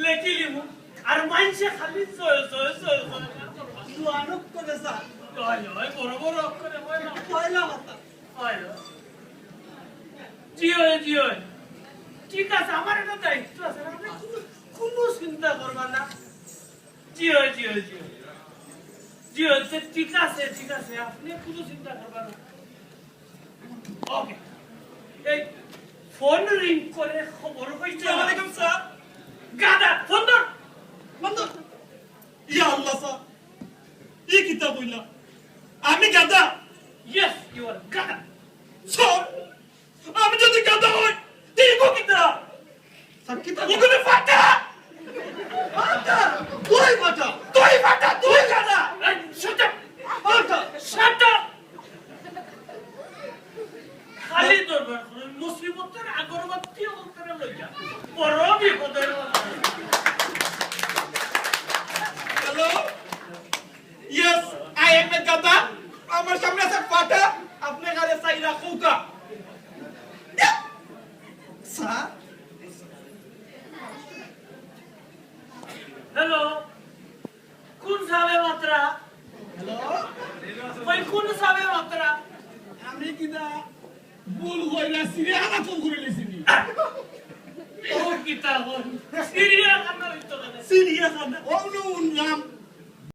দেখি লিমু আর মাইনসে খালি জয় জয় জয় জয় জোয়ানক করে যা হয় হয় বড় বড় অক্ষরে হয় না পয়লা কথা হয় জিও ঠিক আছে আমার একটা দায়িত্ব আছে আপনি কোনো চিন্তা করবা না জিও ঠিক আছে আপনি কোনো চিন্তা করবা না ওকে এই ফোন রিং করে খবর হইছে ওয়ালাইকুম স্যার গাদা ফোন ধর বন্ধু ইয়া আল্লাহ স্যার এই কিতাব বইলা আমি গাদা ইয়েস ইউ আর গাদা স্যার আমি যদি গাদা হই তুই কিতাব স্যার কিতাব ওখানে ফাটা তুই গাদা শাট আপ ফাটা শাট আপ খালি দরবার মুসিবতের আগরবাতি অন্তরে লইয়া বড় বিপদের hello yes I M A গাদা আমার সামনে আছে ফাটা আপনি গালে সাইরা খোকা স্যার হ্যালো কোন সাবে মাত্রা হ্যালো ওই কোন সাবে মাত্রা আমি কিনা ভুল হইলা সিরিয়ানা ফোন করে লিছিনি ও কিতা হল সিরিয়াল কান্না হইতো না সিরিয়াস না ও নো নাম